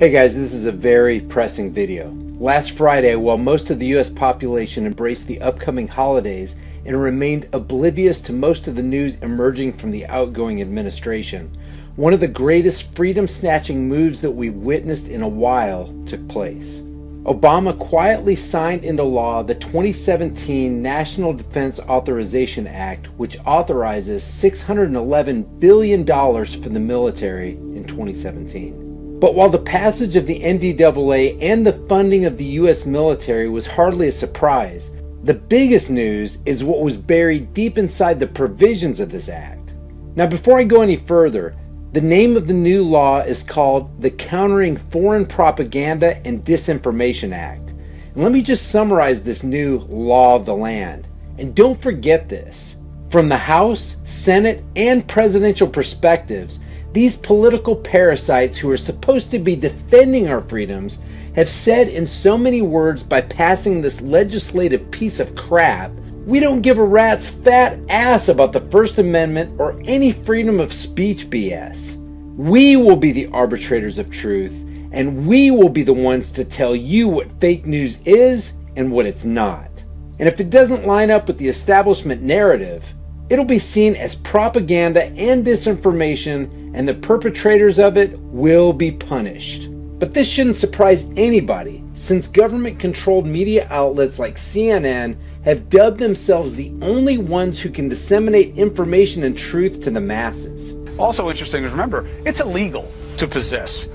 Hey guys, this is a very pressing video. Last Friday, while most of the US population embraced the upcoming holidays and remained oblivious to most of the news emerging from the outgoing administration, one of the greatest freedom-snatching moves that we've witnessed in a while took place. Obama quietly signed into law the 2017 National Defense Authorization Act, which authorizes $611 billion for the military in 2017. But while the passage of the NDAA and the funding of the U.S. military was hardly a surprise, the biggest news is what was buried deep inside the provisions of this act. Now, before I go any further, the name of the new law is called the Countering Foreign Propaganda and Disinformation Act. And let me just summarize this new law of the land. And don't forget this. From the House, Senate, and presidential perspectives, these political parasites who are supposed to be defending our freedoms have said in so many words by passing this legislative piece of crap, we don't give a rat's fat ass about the First Amendment or any freedom of speech BS. We will be the arbitrators of truth, and we will be the ones to tell you what fake news is and what it's not. And if it doesn't line up with the establishment narrative, it'll be seen as propaganda and disinformation, and the perpetrators of it will be punished. But this shouldn't surprise anybody, since government-controlled media outlets like CNN have dubbed themselves the only ones who can disseminate information and truth to the masses. Also interesting is, remember, it's illegal to possess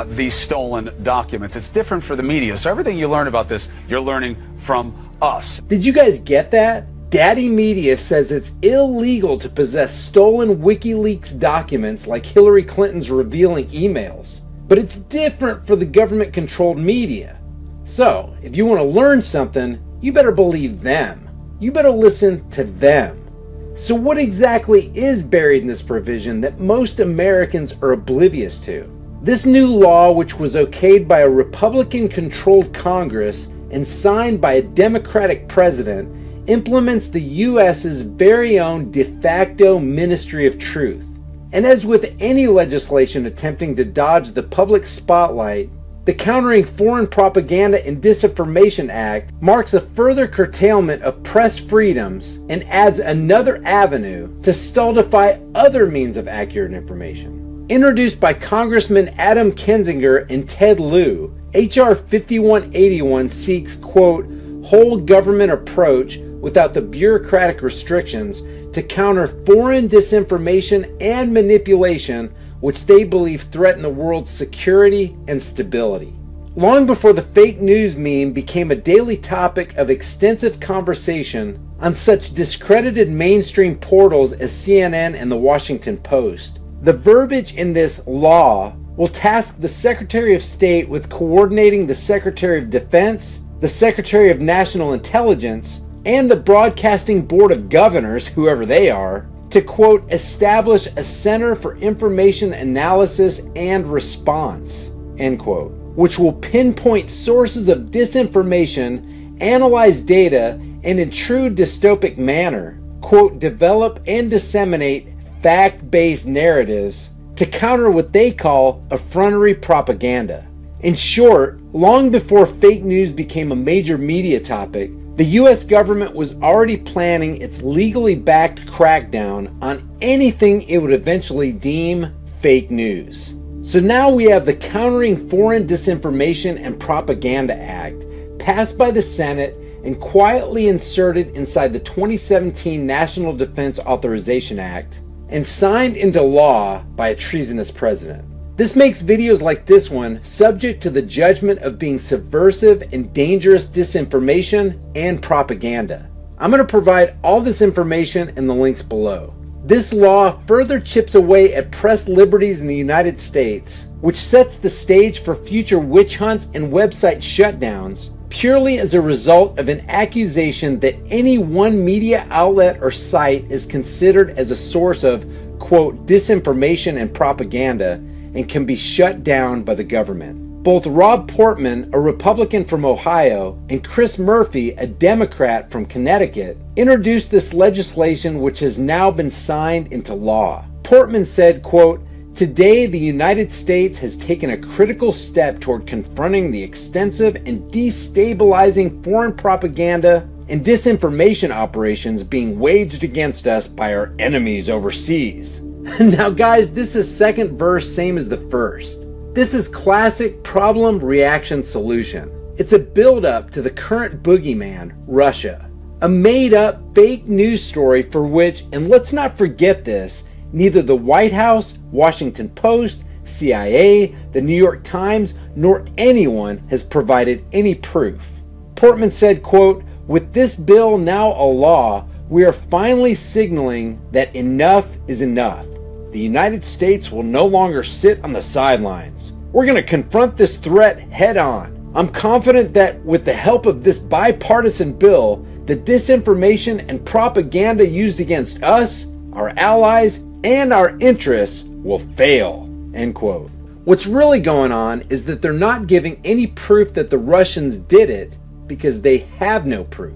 these stolen documents. It's different for the media. So everything you learn about this, you're learning from us. Did you guys get that? Daddy Media says it's illegal to possess stolen WikiLeaks documents like Hillary Clinton's revealing emails. But it's different for the government-controlled media. So, if you want to learn something, you better believe them. You better listen to them. So what exactly is buried in this provision that most Americans are oblivious to? This new law, which was okayed by a Republican-controlled Congress and signed by a Democratic president, implements the U.S.'s very own de facto Ministry of Truth. And as with any legislation attempting to dodge the public spotlight, the Countering Foreign Propaganda and Disinformation Act marks a further curtailment of press freedoms and adds another avenue to stultify other means of accurate information. Introduced by Congressman Adam Kinzinger and Ted Lieu, H.R. 5181 seeks, quote, whole government approach without the bureaucratic restrictions to counter foreign disinformation and manipulation which they believe threaten the world's security and stability. Long before the fake news meme became a daily topic of extensive conversation on such discredited mainstream portals as CNN and the Washington Post, the verbiage in this law will task the Secretary of State with coordinating the Secretary of Defense, the Secretary of National Intelligence, and the Broadcasting Board of Governors, whoever they are, to, quote, establish a Center for Information Analysis and Response, end quote, which will pinpoint sources of disinformation, analyze data, and in true dystopic manner, quote, develop and disseminate fact-based narratives to counter what they call effrontery propaganda. In short, long before fake news became a major media topic, the U.S. government was already planning its legally backed crackdown on anything it would eventually deem fake news. So now we have the Countering Foreign Disinformation and Propaganda Act, passed by the Senate and quietly inserted inside the 2017 National Defense Authorization Act, and signed into law by a treasonous president. This makes videos like this one subject to the judgment of being subversive and dangerous disinformation and propaganda. I'm going to provide all this information in the links below. This law further chips away at press liberties in the United States, which sets the stage for future witch hunts and website shutdowns purely as a result of an accusation that any one media outlet or site is considered as a source of, quote, disinformation and propaganda and can be shut down by the government. Both Rob Portman, a Republican from Ohio, and Chris Murphy, a Democrat from Connecticut, introduced this legislation which has now been signed into law. Portman said, quote, Today, the United States has taken a critical step toward confronting the extensive and destabilizing foreign propaganda and disinformation operations being waged against us by our enemies overseas. Now guys, this is second verse, same as the first. This is classic problem, reaction, solution. It's a build-up to the current boogeyman, Russia. A made-up fake news story for which, and let's not forget this, neither the White House, Washington Post, CIA, the New York Times, nor anyone has provided any proof. Portman said, quote, "With this bill now a law, we are finally signaling that enough is enough. The United States will no longer sit on the sidelines. We're going to confront this threat head on. I'm confident that with the help of this bipartisan bill, the disinformation and propaganda used against us, our allies, and our interests will fail." End quote. What's really going on is that they're not giving any proof that the Russians did it because they have no proof.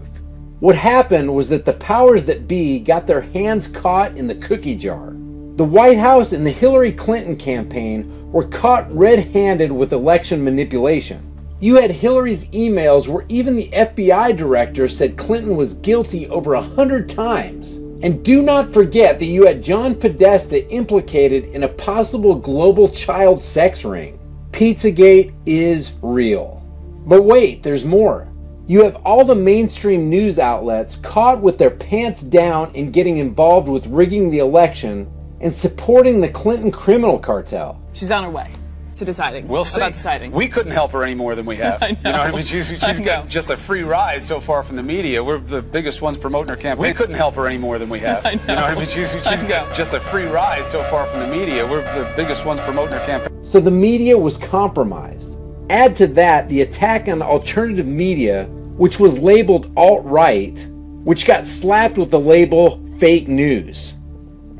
What happened was that the powers that be got their hands caught in the cookie jar. The White House and the Hillary Clinton campaign were caught red-handed with election manipulation. You had Hillary's emails where even the FBI director said Clinton was guilty over 100 times. And do not forget that you had John Podesta implicated in a possible global child sex ring. Pizzagate is real. But wait, there's more. You have all the mainstream news outlets caught with their pants down in getting involved with rigging the election and supporting the Clinton criminal cartel. She's on her way to deciding. We'll see. About deciding. We couldn't help her any more than we have. I know. You know what I mean? She's got just a free ride so far from the media. We're the biggest ones promoting her campaign. We couldn't help her any more than we have. I know. You know what I mean? She's got just a free ride so far from the media. We're the biggest ones promoting her campaign. So the media was compromised. Add to that the attack on alternative media, which was labeled alt-right, which got slapped with the label fake news.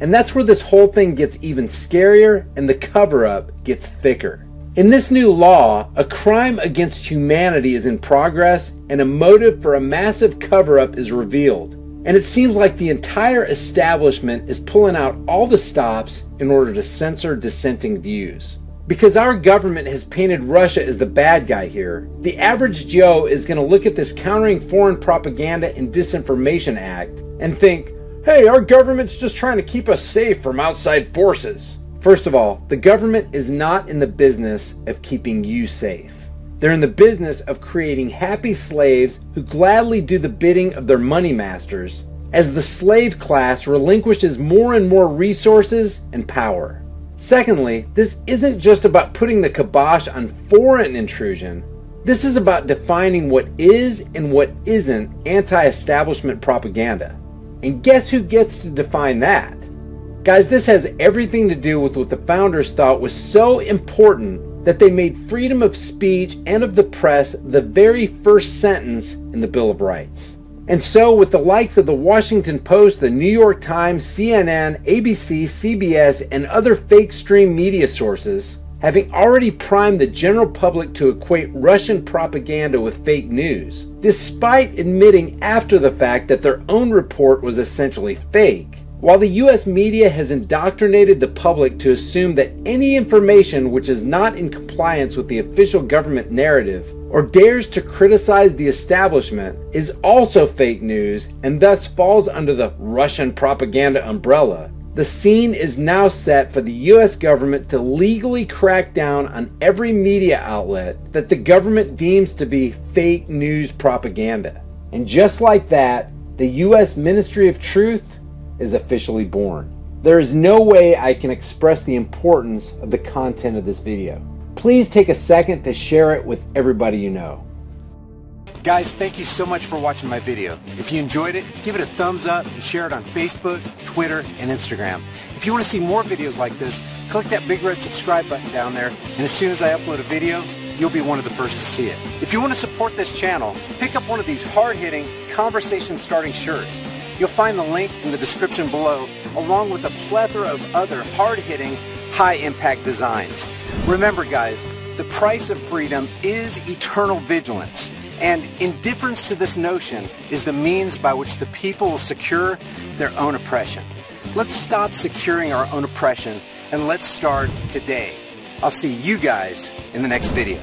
And that's where this whole thing gets even scarier and the cover-up gets thicker. In this new law, a crime against humanity is in progress and a motive for a massive cover-up is revealed. And it seems like the entire establishment is pulling out all the stops in order to censor dissenting views. Because our government has painted Russia as the bad guy here, the average Joe is going to look at this Countering Foreign Propaganda and Disinformation Act and think, hey, our government's just trying to keep us safe from outside forces. First of all, the government is not in the business of keeping you safe. They're in the business of creating happy slaves who gladly do the bidding of their money masters as the slave class relinquishes more and more resources and power. Secondly, this isn't just about putting the kibosh on foreign intrusion. This is about defining what is and what isn't anti-establishment propaganda. And guess who gets to define that? Guys, this has everything to do with what the founders thought was so important that they made freedom of speech and of the press the very first sentence in the Bill of Rights. And so with the likes of the Washington Post, the New York Times, CNN, ABC, CBS, and other fake stream media sources having already primed the general public to equate Russian propaganda with fake news, despite admitting after the fact that their own report was essentially fake, while the US media has indoctrinated the public to assume that any information which is not in compliance with the official government narrative or dares to criticize the establishment is also fake news and thus falls under the Russian propaganda umbrella, the scene is now set for the US government to legally crack down on every media outlet that the government deems to be fake news propaganda. And just like that, the US Ministry of Truth is officially born. There is no way I can express the importance of the content of this video. Please take a second to share it with everybody you know. Guys, thank you so much for watching my video. If you enjoyed it, give it a thumbs up and share it on Facebook, Twitter, and Instagram. If you want to see more videos like this, click that big red subscribe button down there, and as soon as I upload a video, you'll be one of the first to see it. If you want to support this channel, pick up one of these hard-hitting, conversation-starting shirts. You'll find the link in the description below, along with a plethora of other hard-hitting, high-impact designs. Remember, guys, the price of freedom is eternal vigilance. And indifference to this notion is the means by which the people will secure their own oppression. Let's stop securing our own oppression and let's start today. I'll see you guys in the next video.